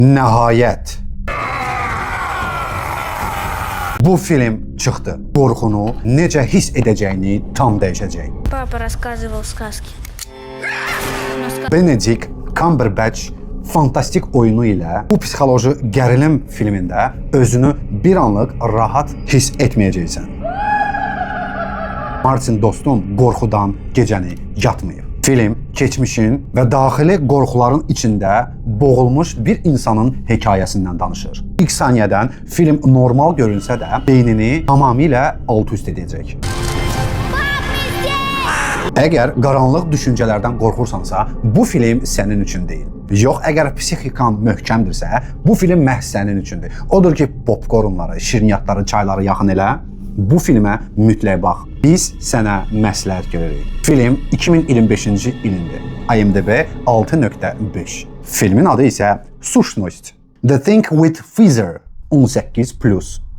Nəhayət. Bu film çıxdı. Qorxunu necə hiss edəcəyini tam dəyişəcək. Папа рассказывал сказки. Benedict Cumberbatch fantastik oyunu ilə bu psixoloji gərilim filmində özünü bir anlıq rahat hiss etməyəcəksən. Martin dostum qorxudan gecəni yatmayıb. Film keçmişin və daxili qorxuların içində boğulmuş bir insanın hekayəsindən danışır. İlk saniyədən film normal görünsə də beynini tamamilə alt-üst edəcək. Əgər qaranlıq düşüncələrdən qorxursansa, bu film sənin üçün deyil. Yox, əgər psixikan möhkəmdirsə, bu film məhz sənin üçündür. Odur ki, popkornları, şirniyyatları, çayları yaxın elə. Bu filmə mütləq bax. Biz sənə məsləhət görürük. Film 2025-ci ilindir. IMDb 6.5. Filmin adı isə Sushnost. The Thing with Feather 18+.